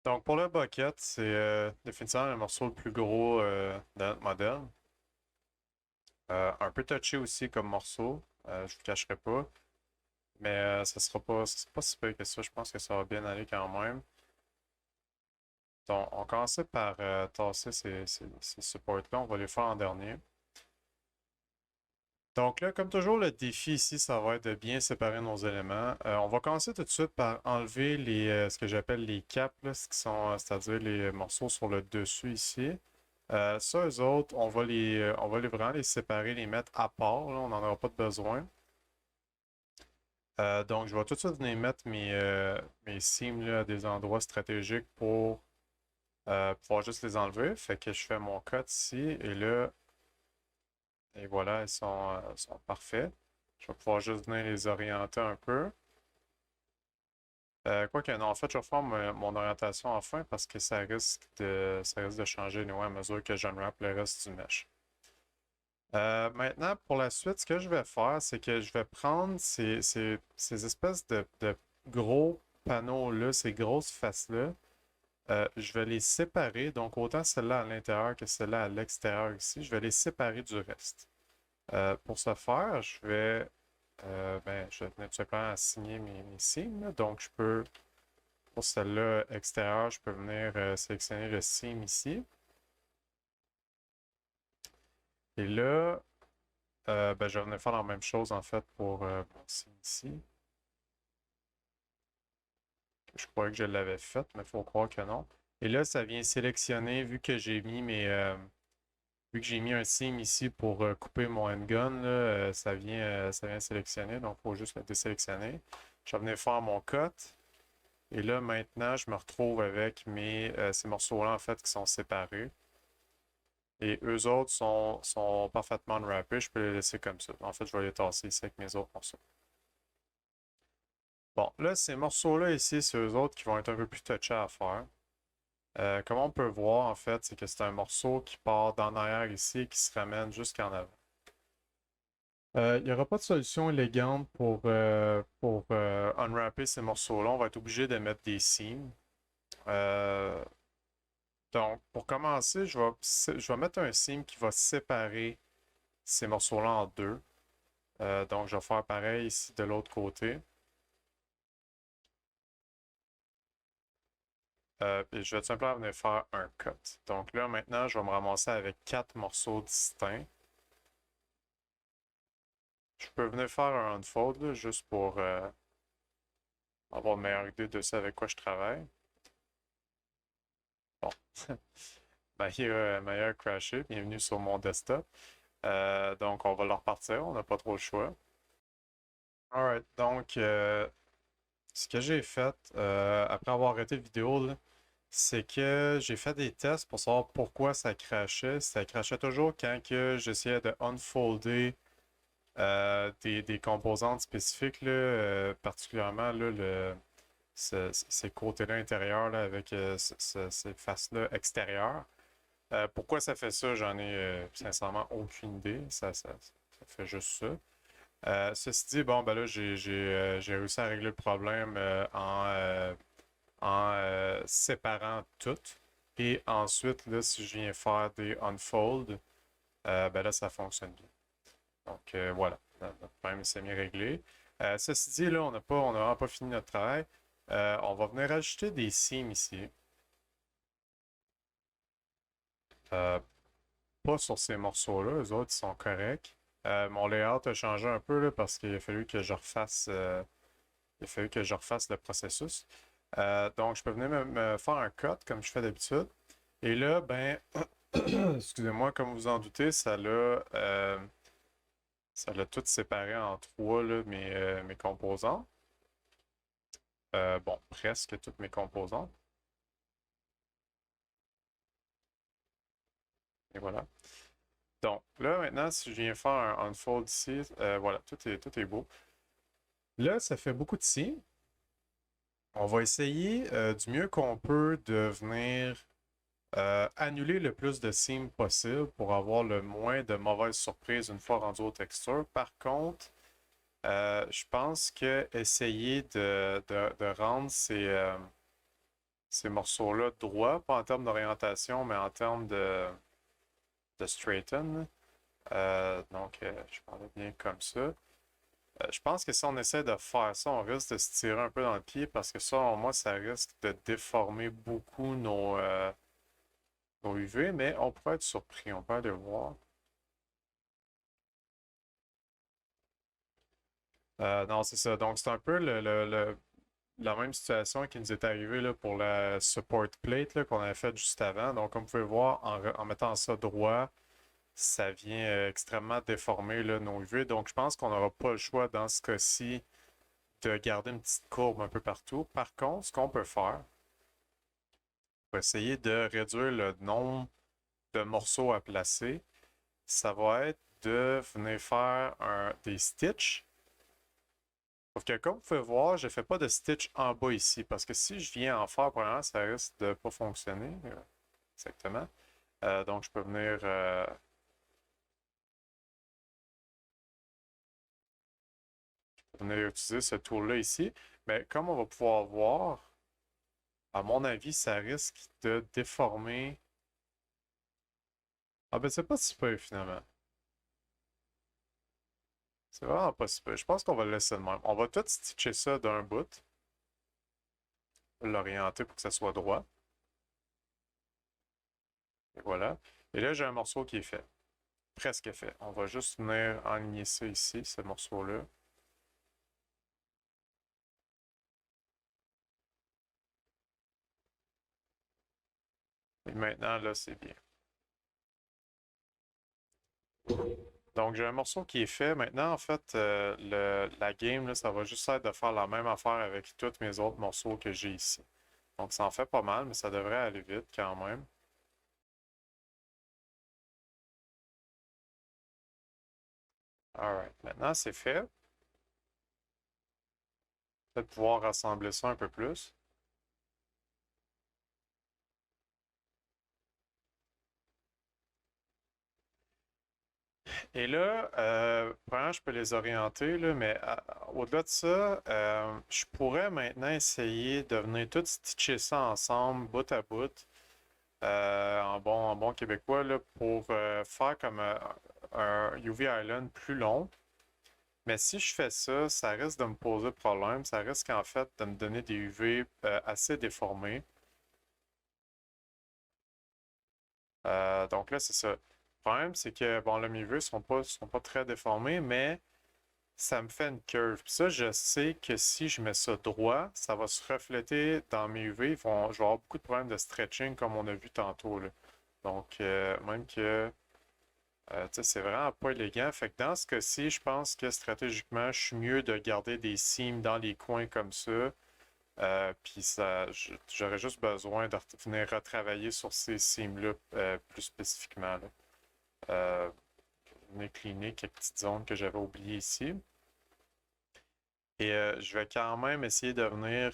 Donc pour le bucket, c'est définitivement le morceau le plus gros de notre modèle. Un peu touché aussi comme morceau, je vous cacherai pas. Mais ça sera pas si pire que ça. Je pense que ça va bien aller quand même. Donc on commençait par tasser ces supports-là. On va les faire en dernier. Donc là, comme toujours, le défi ici, ça va être de bien séparer nos éléments. On va commencer tout de suite par enlever ce que j'appelle les caps, là, c'est-à-dire les morceaux sur le dessus ici. Ça, eux autres, on va vraiment les séparer, les mettre à part, là, on n'en aura pas de besoin. Donc, je vais tout de suite venir mettre mes seams là, à des endroits stratégiques pour pouvoir juste les enlever. Fait que je fais mon cut ici, et là, et voilà, ils sont parfaits. Je vais pouvoir juste venir les orienter un peu. Quoique, non, en fait, je vais faire mon orientation en fin parce que ça risque de changer à mesure que j'unwrap le reste du mesh. Maintenant, pour la suite, ce que je vais faire, c'est que je vais prendre ces espèces de gros panneaux-là, ces grosses faces-là. Je vais les séparer, donc autant celle-là à l'intérieur que celle-là à l'extérieur ici, je vais les séparer du reste. Pour ce faire, je vais venir tout simplement assigner mes seams, là. Donc, pour celle-là extérieure, je peux venir sélectionner le seam ici. Et là, je vais venir faire la même chose en fait pour mon signe ici. Je croyais que je l'avais fait, mais il faut croire que non. Et là, ça vient sélectionner, vu que j'ai mis un signe ici pour couper mon handgun, là, ça vient sélectionner, donc il faut juste le désélectionner. Je vais venir faire mon cut. Et là, maintenant, je me retrouve avec ces morceaux-là, en fait, qui sont séparés. Et eux autres sont parfaitement wrappés. Je peux les laisser comme ça. En fait, je vais les tasser ici avec mes autres morceaux. Bon, là, ces morceaux-là ici, c'est eux autres qui vont être un peu plus touchés à faire. Comme on peut voir, en fait, c'est que c'est un morceau qui part d'en arrière ici et qui se ramène jusqu'en avant. Il n'y aura pas de solution élégante pour unwrapper ces morceaux-là. On va être obligé de mettre des seams. Euh, donc, pour commencer, je vais mettre un seam qui va séparer ces morceaux-là en deux. Donc, je vais faire pareil ici de l'autre côté. Puis je vais tout simplement venir faire un cut. Donc là, maintenant, je vais me ramasser avec quatre morceaux distincts. Je peux venir faire un unfold là, juste pour avoir une meilleure idée de ça avec quoi je travaille. Bon, Maya a crashé. Bienvenue sur mon desktop. Donc, on va le repartir. On n'a pas trop le choix. Alright, donc, ce que j'ai fait après avoir arrêté la vidéo, là, c'est que j'ai fait des tests pour savoir pourquoi ça crashait. Ça crashait toujours quand que j'essayais de unfolder des composantes spécifiques, là, particulièrement là, ces côtés-là intérieurs là, avec ces faces-là extérieures. Pourquoi ça fait ça, j'en ai sincèrement aucune idée. Ça fait juste ça. Ceci dit, bon, ben là, j'ai réussi à régler le problème en séparant tout. Et ensuite, là, si je viens faire des unfold, ben là, ça fonctionne bien. Donc voilà, notre problème est semi-réglé. Ceci dit, là, on n'a vraiment pas fini notre travail. On va venir ajouter des seams ici. Euh, Pas sur ces morceaux-là, les autres ils sont corrects. Mon layout a changé un peu là, parce qu'il a fallu que je refasse le processus. Donc, je peux venir me faire un cut comme je fais d'habitude. Et là, ben, excusez-moi, comme vous en doutez, ça l'a tout séparé en trois, là, mes composants. Bon, presque toutes mes composantes. Et voilà. Donc, là, maintenant, si je viens faire un unfold ici, voilà, tout est beau. Là, ça fait beaucoup de signes. On va essayer du mieux qu'on peut de venir annuler le plus de signes possible pour avoir le moins de mauvaises surprises une fois rendu aux textures. Par contre, je pense que essayer de rendre ces morceaux-là droits, pas en termes d'orientation, mais en termes de straighten. Je parlais bien comme ça. Je pense que si on essaie de faire ça, on risque de se tirer un peu dans le pied parce que ça, moi, ça risque de déformer beaucoup nos UV, mais on pourrait être surpris, on peut aller voir. Non, c'est ça. Donc, c'est un peu la même situation qui nous est arrivée là, pour la support plate là, qu'on avait faite juste avant. Donc, comme vous pouvez voir, en mettant ça droit, ça vient extrêmement déformer là, nos UV. Donc, je pense qu'on n'aura pas le choix dans ce cas-ci de garder une petite courbe un peu partout. Par contre, ce qu'on peut faire, pour essayer de réduire le nombre de morceaux à placer, ça va être de venir faire des stitches. Sauf que comme vous pouvez voir, je ne fais pas de stitch en bas ici, parce que si je viens en faire, probablement, ça risque de ne pas fonctionner. Exactement. Donc, je peux venir utiliser ce tool-là ici. Mais comme on va pouvoir voir, à mon avis, ça risque de déformer. Ah ben c'est pas si peu finalement. C'est vraiment pas si peu. Je pense qu'on va le laisser de même. On va tout stitcher ça d'un bout. L'orienter pour que ça soit droit. Et voilà. Et là, j'ai un morceau qui est fait. Presque fait. On va juste venir aligner ça ici, ce morceau-là. Et maintenant, là, c'est bien. Donc, j'ai un morceau qui est fait. Maintenant, en fait, la game, là, ça va juste être de faire la même affaire avec tous mes autres morceaux que j'ai ici. Donc, ça en fait pas mal, mais ça devrait aller vite quand même. Alright, maintenant c'est fait. Peut-être pouvoir rassembler ça un peu plus. Et là, vraiment, je peux les orienter, là, mais au-delà de ça, je pourrais maintenant essayer de venir tout stitcher ça ensemble, bout à bout, en bon québécois, là, pour faire comme un UV Island plus long. Mais si je fais ça, ça risque de me poser problème. Ça risque en fait de me donner des UV assez déformés. Donc là, c'est ça. Le problème, c'est que bon, là, mes UV sont pas très déformés, mais ça me fait une curve. Puis ça, je sais que si je mets ça droit, ça va se refléter dans mes UV. Je vais avoir beaucoup de problèmes de stretching, comme on a vu tantôt, là. Donc, même que tu sais, c'est vraiment pas élégant. Fait que dans ce cas-ci, je pense que stratégiquement, je suis mieux de garder des seams dans les coins comme ça. Puis j'aurais juste besoin de venir retravailler sur ces seams-là plus spécifiquement, là. Venir cleaner quelques petites zones que j'avais oubliées ici. Et je vais quand même essayer de venir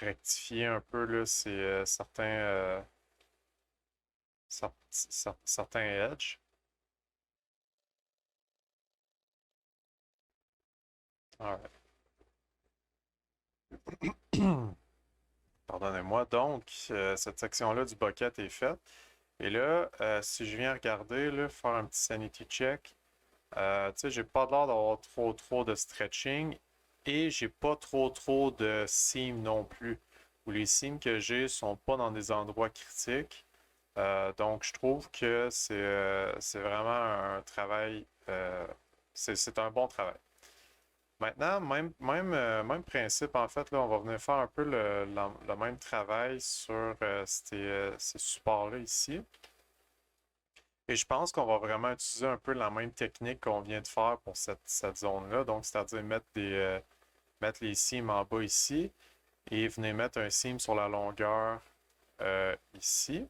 rectifier un peu là, certains edges. Alright. Pardonnez-moi. Donc, cette section-là du bucket est faite. Et là, si je viens regarder, là, faire un petit sanity check, tu sais, j'ai pas l'air d'avoir trop de stretching et j'ai pas trop de seams non plus. Ou les seams que j'ai sont pas dans des endroits critiques. Donc, je trouve que c'est vraiment un travail, c'est un bon travail. Maintenant, même principe, en fait, là, on va venir faire un peu le même travail sur ces supports-là ici. Et je pense qu'on va vraiment utiliser un peu la même technique qu'on vient de faire pour cette zone-là. Donc, c'est-à-dire mettre les seams en bas ici et venir mettre un seam sur la longueur ici.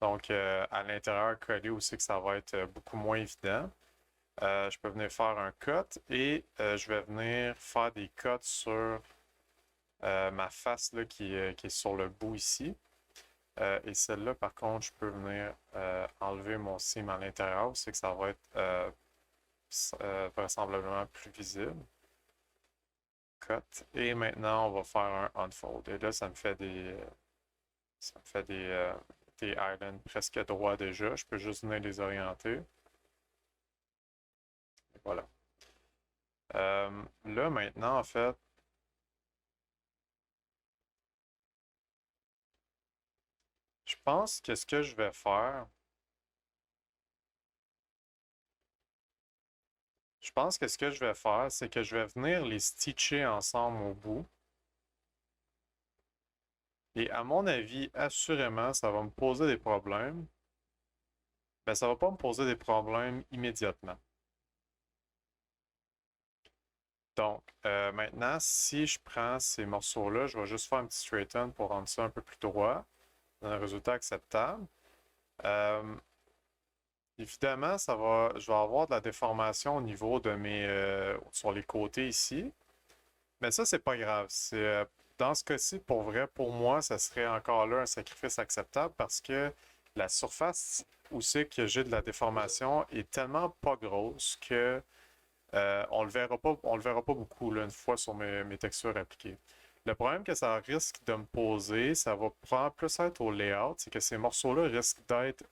Donc, à l'intérieur, coller aussi que ça va être beaucoup moins évident. Je peux venir faire un cut et je vais venir faire des cuts sur ma face là, qui est sur le bout ici. Et celle-là, par contre, je peux venir enlever mon seam à l'intérieur. C'est que ça va être vraisemblablement plus visible. cut. Et maintenant, on va faire un unfold. Et là, ça me fait des islands presque droits déjà. Je peux juste venir les orienter. Voilà. Là, maintenant, en fait, je pense que ce que je vais faire, c'est que je vais venir les stitcher ensemble au bout. Et à mon avis, assurément, ça va me poser des problèmes. Ben, ça va pas me poser des problèmes immédiatement. Donc, maintenant, si je prends ces morceaux-là, je vais juste faire un petit straighten pour rendre ça un peu plus droit, un résultat acceptable. Euh, Évidemment, je vais avoir de la déformation au niveau de sur les côtés ici. Mais ça, c'est pas grave. Dans ce cas-ci, pour vrai, pour moi, ça serait encore là un sacrifice acceptable parce que la surface où c'est que j'ai de la déformation est tellement pas grosse que on le verra pas beaucoup là, une fois sur mes textures appliquées. Le problème que ça risque de me poser, ça va probablement plus être au layout, c'est que ces morceaux-là risquent d'être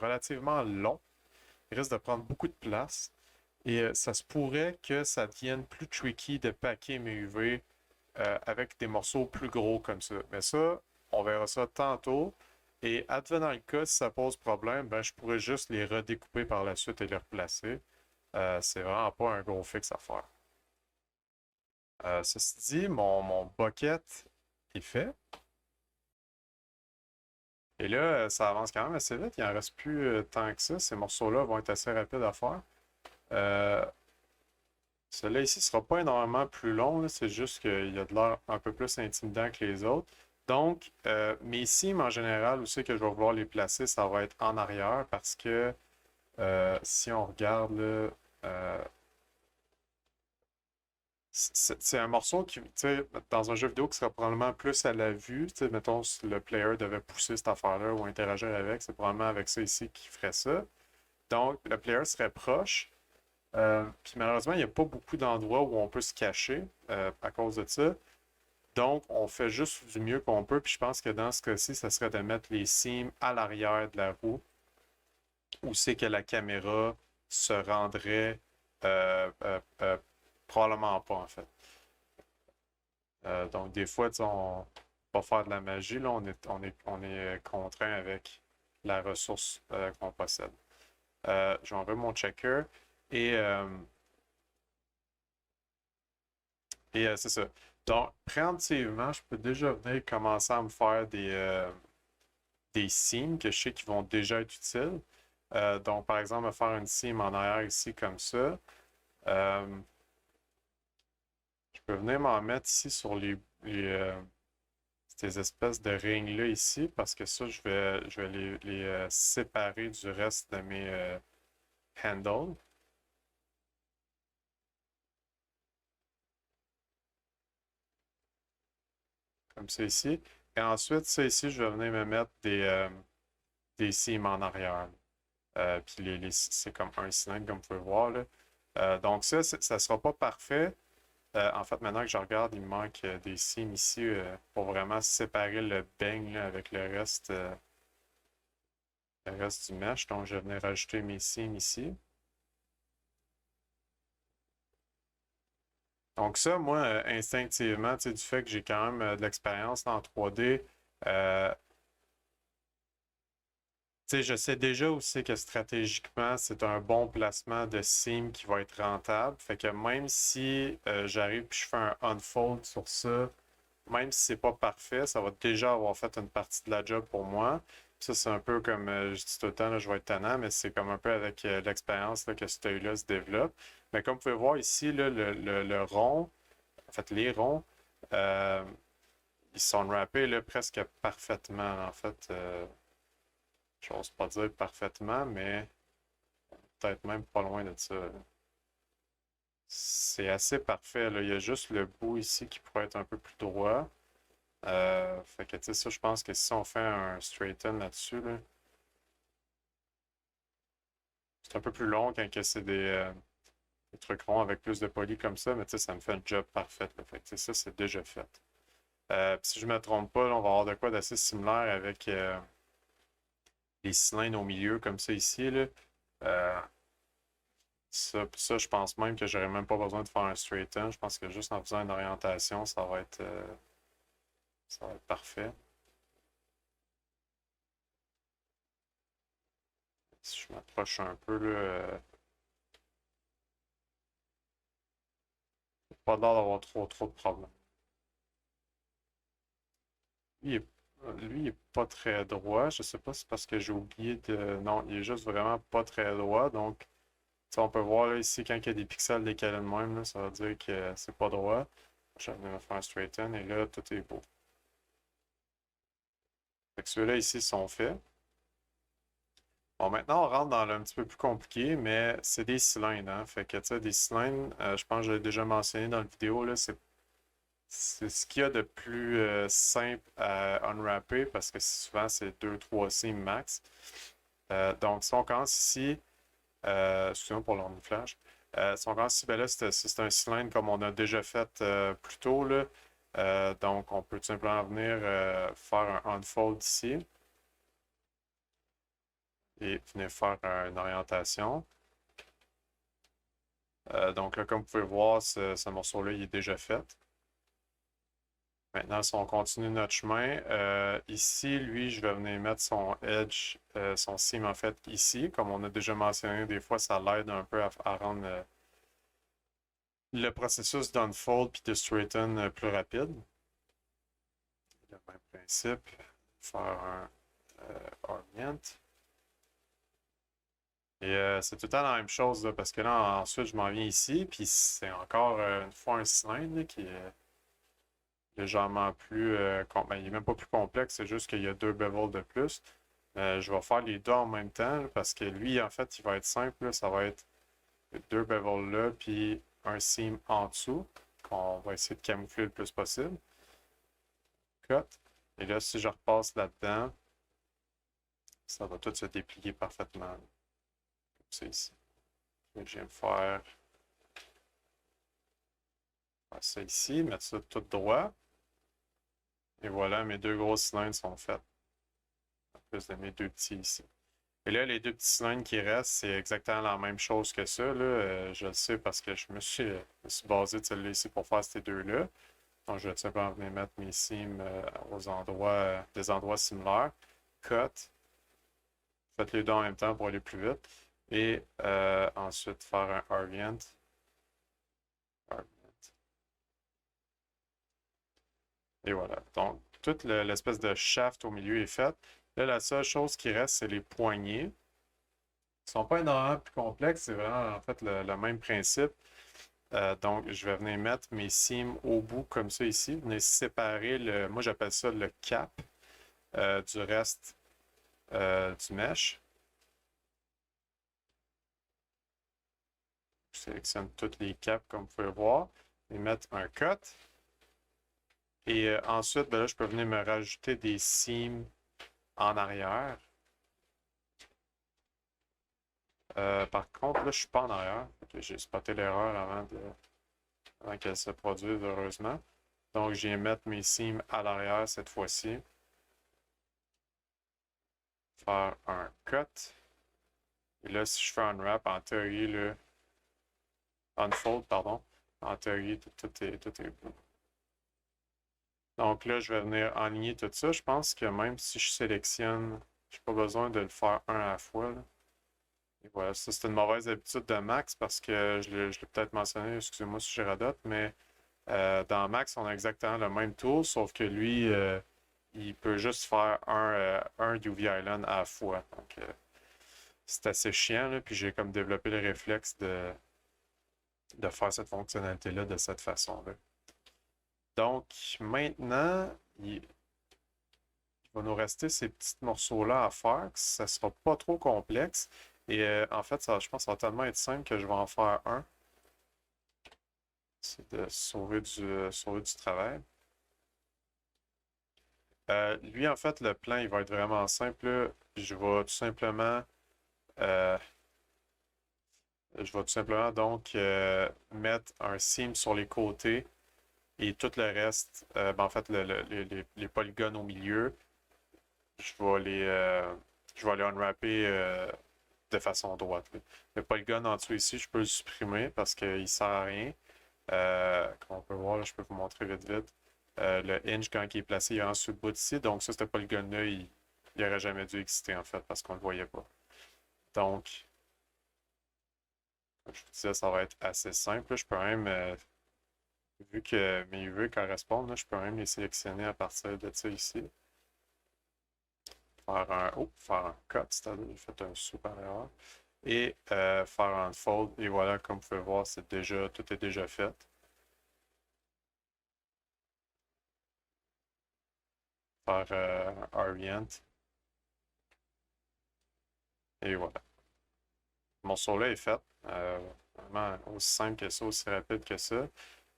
relativement longs, ils risquent de prendre beaucoup de place. Et ça se pourrait que ça devienne plus tricky de packer mes UV avec des morceaux plus gros comme ça. Mais ça, on verra ça tantôt. Et advenant le cas, si ça pose problème, ben, je pourrais juste les redécouper par la suite et les replacer. C'est vraiment pas un gros fixe à faire. Ceci dit, mon bucket est fait. Et là, ça avance quand même assez vite. Il en reste plus tant que ça. Ces morceaux-là vont être assez rapides à faire. Euh, Celui-là ici ne sera pas énormément plus long, là. C'est juste qu'il y a de l'air un peu plus intimidant que les autres. Donc, mes cimes en général, où c'est que je vais vouloir les placer, ça va être en arrière parce que si on regarde là, c'est un morceau qui, tu sais, dans un jeu vidéo qui sera probablement plus à la vue. Tu sais, mettons, si le player devait pousser cette affaire-là ou interagir avec, c'est probablement avec ça ici qu'il ferait ça. Donc, le player serait proche. Puis malheureusement, il n'y a pas beaucoup d'endroits où on peut se cacher à cause de ça. Donc, on fait juste du mieux qu'on peut. Puis je pense que dans ce cas-ci, ça serait de mettre les cimes à l'arrière de la roue, où c'est que la caméra se rendrait probablement pas, en fait. Donc, des fois, tu sais, on va faire de la magie. Là, on est contraint avec la ressource qu'on possède. Je vais enlever mon checker et, euh, et c'est ça. Donc, préemptivement, je peux déjà venir commencer à me faire des seams que je sais qui vont déjà être utiles. Donc, par exemple, me faire une seam en arrière ici comme ça. Euh, je peux venir m'en mettre ici sur ces espèces de rings-là ici, parce que ça, je vais les séparer du reste de mes handles. Comme ça ici. Et ensuite, ça ici, je vais venir me mettre des cimes en arrière. Puis c'est comme un cylindre, comme vous pouvez voir, là. Donc ça ne sera pas parfait. En fait, maintenant que je regarde, il me manque des cimes ici pour vraiment séparer le beigne là, avec le reste du mesh. Donc, je vais venir rajouter mes cimes ici. Donc ça, moi, instinctivement, tu sais, du fait que j'ai quand même de l'expérience en 3D, euh, tu sais, je sais déjà aussi que stratégiquement, c'est un bon placement de sim qui va être rentable. Fait que même si j'arrive et je fais un unfold sur ça, même si c'est pas parfait, ça va déjà avoir fait une partie de la job pour moi. Puis ça, c'est un peu comme je dis tout le temps, là, je vais être tannant, mais c'est comme un peu avec l'expérience là, que cet œil-là se développe. Mais comme vous pouvez voir ici, là, le rond, en fait, les ronds, euh, ils sont wrappés là, presque parfaitement. En fait, j'ose pas dire parfaitement, mais peut-être même pas loin de ça. C'est assez parfait, là. Il y a juste le bout ici qui pourrait être un peu plus droit. Fait que, tu sais, ça, je pense que si on fait un straighten là-dessus, là, c'est un peu plus long quand que c'est des trucs ronds avec plus de poly comme ça, mais tu sais, ça me fait un job parfait, là. Fait que, tu sais, ça, c'est déjà fait. Puis si je me trompe pas, là, on va avoir de quoi d'assez similaire avec les cylindres au milieu, comme ça ici, là. Euh, ça, je pense même que j'aurais même pas besoin de faire un straighten. Je pense que juste en faisant une orientation, ça va être parfait. Si je m'approche un peu, là, pas l'air d'avoir trop de problèmes. Lui, il est pas très droit. Je sais pas si c'est parce que j'ai oublié de. Non, il est juste vraiment pas très droit. Donc, tu sais, on peut voir là, ici quand il y a des pixels décalés de même, là, ça veut dire que c'est pas droit. Je vais venir faire un straighten et là, tout est beau. Fait que ceux-là ici sont faits. Bon, maintenant, on rentre dans le un petit peu plus compliqué, mais c'est des cylindres, hein. Fait que, tu sais, des cylindres, je pense que je l'ai déjà mentionné dans la vidéo, là, c'est ce qu'il y a de plus simple à unwrapper parce que souvent, c'est 2-3 seams max. Donc, si on commence ici, excusez-moi pour l'orniflage. Si on commence ici, ben là, c'est un cylindre comme on a déjà fait plus tôt, là. Donc, on peut tout simplement venir faire un unfold ici et venir faire une orientation. Donc là, comme vous pouvez voir, ce morceau-là, il est déjà fait. Maintenant, si on continue notre chemin, ici, lui, je vais venir mettre son edge, son seam en fait ici. Comme on a déjà mentionné, des fois, ça l'aide un peu à rendre le processus d'unfold puis de straighten plus rapide. Le même principe, faire un orient. Et c'est tout le temps la même chose là, parce que là, ensuite, je m'en viens ici, puis c'est encore une fois un cylindre là, qui est légèrement plus. Ben, il n'est même pas plus complexe, c'est juste qu'il y a deux bevels de plus. Je vais faire les deux en même temps là, parce que lui, en fait, il va être simple. Là, ça va être deux bevels là, puis un seam en dessous, qu'on va essayer de camoufler le plus possible. Cut. Et là, si je repasse là-dedans, ça va tout se déplier parfaitement. Comme ça ici. Et je viens de faire ça ici, mettre ça tout droit. Et voilà, mes deux gros cylindres sont faits. En plus de mes deux petits ici. Et là, les deux petits cylindres qui restent, c'est exactement la même chose que ça. Là. Je le sais parce que me suis basé de celui-là ici pour faire ces deux-là. Donc, je vais tout simplement venir mettre mes seams aux endroits, des endroits similaires. Cut. Faites les deux en même temps pour aller plus vite. Et ensuite, faire un orient. Et voilà. Donc, toute l'espèce de shaft au milieu est faite. Là, la seule chose qui reste, c'est les poignées. Ils ne sont pas énormément plus complexes, c'est vraiment en fait le même principe. Donc, je vais venir mettre mes seams au bout comme ça ici. Venir séparer moi j'appelle ça le cap du reste du mesh. Je sélectionne toutes les caps comme vous pouvez voir et mettre un cut. Et ensuite, ben là, je peux venir me rajouter des seams en arrière. Par contre, là, je suis pas en arrière. J'ai spoté l'erreur avant qu'elle se produise, heureusement. Donc, je viens mettre mes seams à l'arrière cette fois-ci. Faire un cut. Et là, si je fais un wrap, en théorie, le unfold, pardon, en théorie, tout est beau. Donc là, je vais venir aligner tout ça. Je pense que même si je sélectionne, je n'ai pas besoin de le faire un à la fois, là. Et voilà, ça c'est une mauvaise habitude de Max parce que je l'ai peut-être mentionné, excusez-moi si je radote, mais dans Max, on a exactement le même tool, sauf que lui, il peut juste faire un UV Island à la fois. Donc, c'est assez chiant, là, puis j'ai comme développé le réflexe de faire cette fonctionnalité-là de cette façon-là. Donc, maintenant, il va nous rester ces petits morceaux-là à faire. Ça ne sera pas trop complexe. Et en fait, je pense que ça va tellement être simple que je vais en faire un. C'est de sauver du travail. Lui, en fait, le plan, il va être vraiment simple. Je vais tout simplement je vais tout simplement donc mettre un seam sur les côtés et tout le reste, ben, en fait, les polygones au milieu, je vais je vais les unwrapper de façon droite, là. Le polygone en dessous ici, je peux le supprimer parce qu'il ne sert à rien. Comme on peut voir, là, je peux vous montrer vite vite. Le hinge, quand il est placé, il est en dessous le bout ici. Donc ça, ce polygone-là, il n'aurait jamais dû exister en fait parce qu'on ne le voyait pas. Donc, comme je vous disais, ça va être assez simple. Je peux même, vu que mes UV correspondent, là, je peux même les sélectionner à partir de ça ici. Faire un cut, c'est-à-dire j'ai fait un super erreur. Et faire un unfold. Et voilà, comme vous pouvez voir, tout est déjà fait. Faire un orient. Et voilà. Ce morceau-là est fait. Vraiment aussi simple que ça, aussi rapide que ça.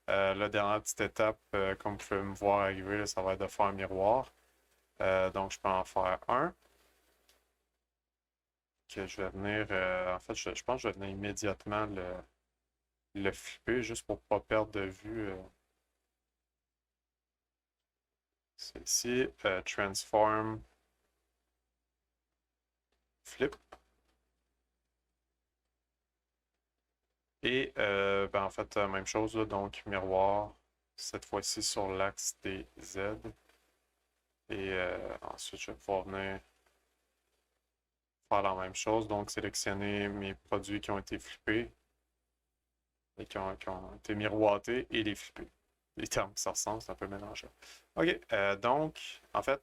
La dernière petite étape, comme vous pouvez me voir arriver, là, ça va être de faire un miroir. Donc, je peux en faire un. Que je vais venir. En fait, je pense que je vais venir immédiatement le flipper juste pour ne pas perdre de vue. C'est ici. Transform Flip. Et ben, en fait, même chose, là, donc miroir, cette fois-ci sur l'axe des Z. Et ensuite, je vais pouvoir venir faire la même chose, donc sélectionner mes produits qui ont été flippés et qui ont été miroités et les flipper. Les termes qui se ressemblent, c'est un peu mélangé. OK, donc, en fait,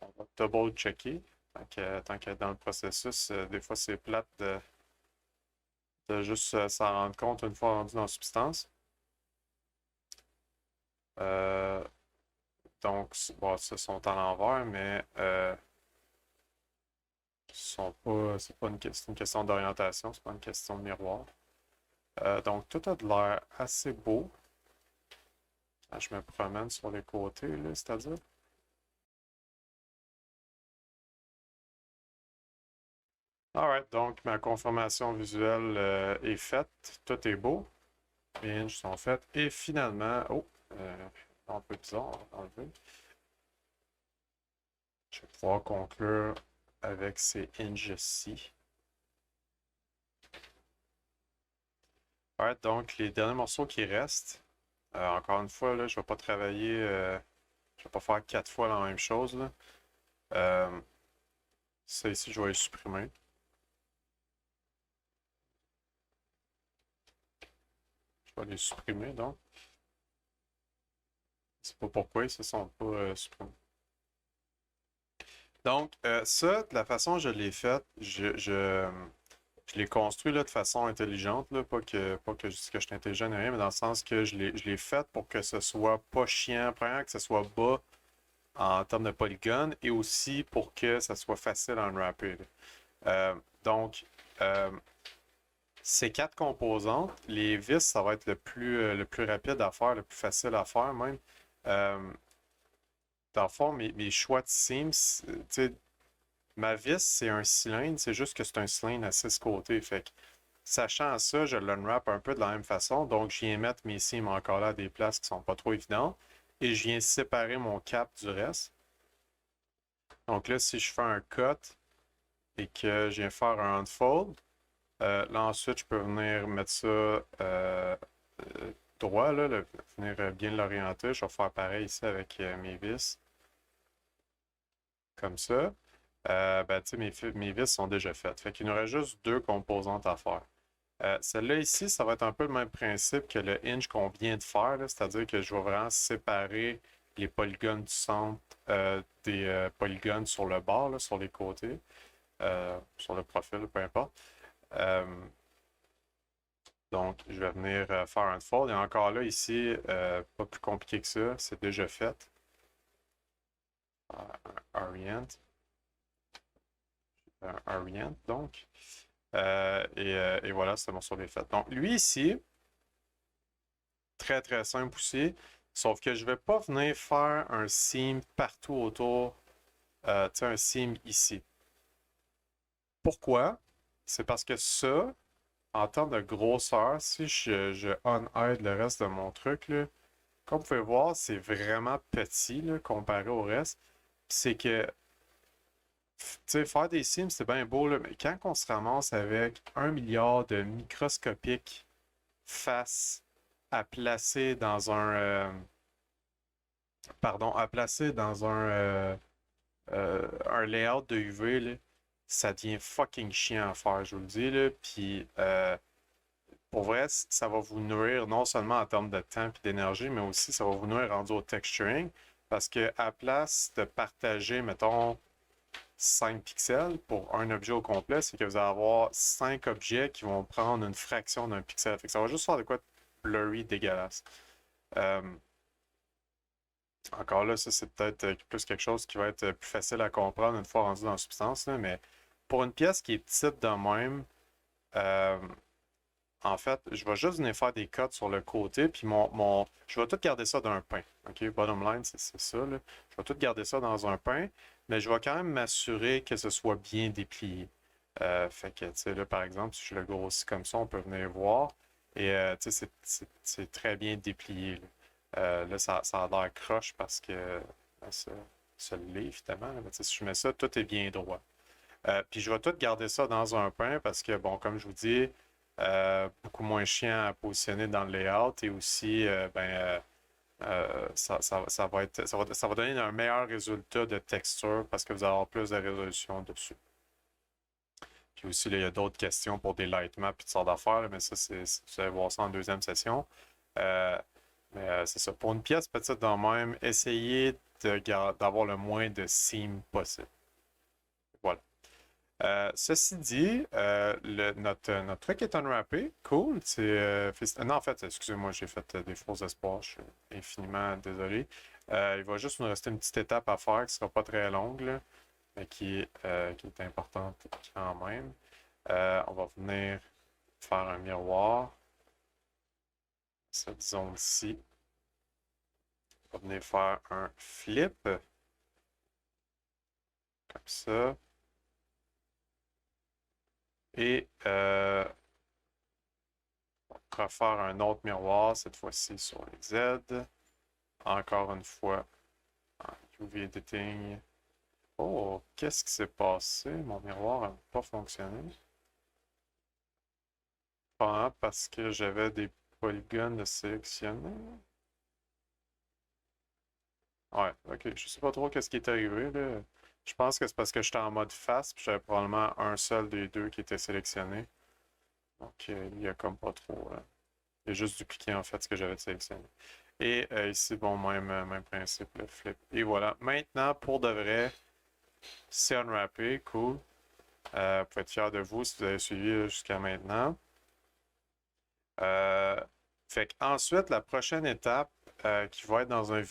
on va double-checker. Tant que dans le processus, des fois, c'est plate de juste s'en rendre compte une fois rendu dans la substance. Euh, donc, bon, ce sont à l'envers, mais c'est pas une question d'orientation, c'est pas une question de miroir. Donc, tout a de l'air assez beau. Je me promène sur les côtés, là, c'est-à-dire. Alright, donc ma confirmation visuelle est faite. Tout est beau. Les hinges sont faits. Et finalement, un peu bizarre, on va enlever. Je vais pouvoir conclure avec ces hinges-ci. Alright, donc les derniers morceaux qui restent. Encore une fois, là, je ne vais pas travailler. Je vais pas faire 4 fois la même chose, là. Ça ici, je vais les supprimer. Je vais les supprimer, donc. C'est pas pourquoi ils se sont pas supprimés. Donc, ça, de la façon dont je l'ai fait, je l'ai construit là, de façon intelligente, là, pas que je dise que je suis intelligent ni rien, mais dans le sens que je l'ai fait pour que ce soit pas chiant, premièrement, que ce soit bas en termes de polygones, et aussi pour que ça soit facile à unwrapper. Donc, euh, ces 4 composantes, les vis, ça va être le plus rapide à faire, le plus facile à faire même. Euh, dans le fond, mes choix de seams, tu sais, ma vis, c'est un cylindre, c'est juste que c'est un cylindre à 6 côtés. Fait que, sachant ça, je l'unwrap un peu de la même façon. Donc, je viens mettre mes seams encore là à des places qui sont pas trop évidentes. Et je viens séparer mon cap du reste. Donc là, si je fais un cut et que je viens faire un unfold, là ensuite, je peux venir mettre ça droit, là, venir bien l'orienter. Je vais faire pareil ici avec mes vis. Comme ça. Ben, tu sais, mes vis sont déjà faites. Fait qu'il nous reste juste 2 composantes à faire. Celle-là ici, ça va être un peu le même principe que le hinge qu'on vient de faire, c'est-à-dire que je vais vraiment séparer les polygones du centre des polygones sur le bord, là, sur les côtés, sur le profil, peu importe. Euh, donc, je vais venir faire un fold. Et encore là, ici, pas plus compliqué que ça, c'est déjà fait. Orient. Orient, donc. Et voilà, ce morceau est fait. Donc, lui ici, très très simple aussi, sauf que je ne vais pas venir faire un seam partout autour, tu sais, un seam ici. Pourquoi? c'est parce que ça, en termes de grosseur, si je on-hide le reste de mon truc, là, comme vous pouvez voir, c'est vraiment petit là, comparé au reste. C'est que, tu sais, faire des sims, c'est bien beau, là, mais quand on se ramasse avec 1 milliard de microscopiques faces à placer dans pardon, à placer dans un layout de UV, là, ça devient fucking chiant à faire, je vous le dis, là. Puis, pour vrai, ça va vous nourrir non seulement en termes de temps et d'énergie, mais aussi ça va vous nourrir rendu au texturing. Parce que à place de partager, mettons, 5 pixels pour un objet au complet, c'est que vous allez avoir 5 objets qui vont prendre une fraction d'un pixel. Fait que ça va juste faire de quoi de blurry dégueulasse. Euh, Encore là, ça c'est peut-être plus quelque chose qui va être plus facile à comprendre une fois rendu dans la substance, là, mais pour une pièce qui est petite de même, euh, en fait, je vais juste venir faire des cuts sur le côté, puis je vais tout garder ça dans un pain. OK? Bottom line, c'est ça, là. Je vais tout garder ça dans un pain, mais je vais quand même m'assurer que ce soit bien déplié. Fait que, tu sais, là, par exemple, si je le grossis comme ça, on peut venir voir. Et, tu sais, c'est très bien déplié, là. Là, ça a l'air croche parce que ben, ça l'est, évidemment. Mais, tu sais, si je mets ça, tout est bien droit. Puis je vais tout garder ça dans un pain parce que, bon, comme je vous dis, beaucoup moins chiant à positionner dans le layout et aussi, ça va donner un meilleur résultat de texture parce que vous allez avoir plus de résolution dessus. Puis aussi, là, il y a d'autres questions pour des light maps et toutes sortes d'affaires, mais ça, vous allez voir ça en deuxième session. Euh, mais c'est ça. Pour une pièce petite dans même, essayez d'avoir le moins de seam possible. Voilà. Ceci dit, notre truc est unwrappé. Cool. Non, en fait, excusez-moi, j'ai fait des faux espoirs. Je suis infiniment désolé. Il va juste nous rester une petite étape à faire qui ne sera pas très longue, là, mais qui est importante quand même. On va venir faire un miroir. Cette zone-ci. On va venir faire un flip. Comme ça. Et refaire un autre miroir, cette fois-ci sur les Z. Encore une fois, en UV Editing. Oh, qu'est-ce qui s'est passé? Mon miroir n'a pas fonctionné. Pas parce que j'avais des polygones sélectionnés. Ouais, ok. Je sais pas trop qu'est-ce qui est arrivé, là. Je pense que c'est parce que j'étais en mode face, puis j'avais probablement un seul des deux qui était sélectionné. Donc, il y a comme pas trop. Il a juste dupliqué en fait ce que j'avais sélectionné. Et ici, bon, même principe, le flip. Et voilà. Maintenant, pour de vrai, c'est unwrappé. Cool. Vous pouvez être fiers de vous si vous avez suivi jusqu'à maintenant. Fait qu'ensuite, la prochaine étape qui va être dans une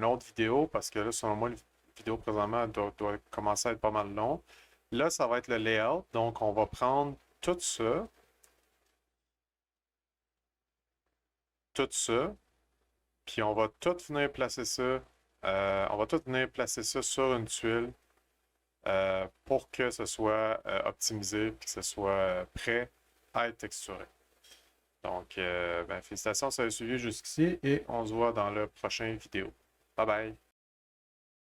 autre vidéo, parce que là, selon moi, la vidéo présentement doit commencer à être pas mal long. Là, ça va être le layout. Donc, on va prendre tout ça, puis on va tout venir placer ça. On va tout venir placer ça sur une tuile pour que ce soit optimisé et que ce soit prêt à être texturé. Donc, félicitations, ça a suivi jusqu'ici et on se voit dans la prochaine vidéo. Bye bye!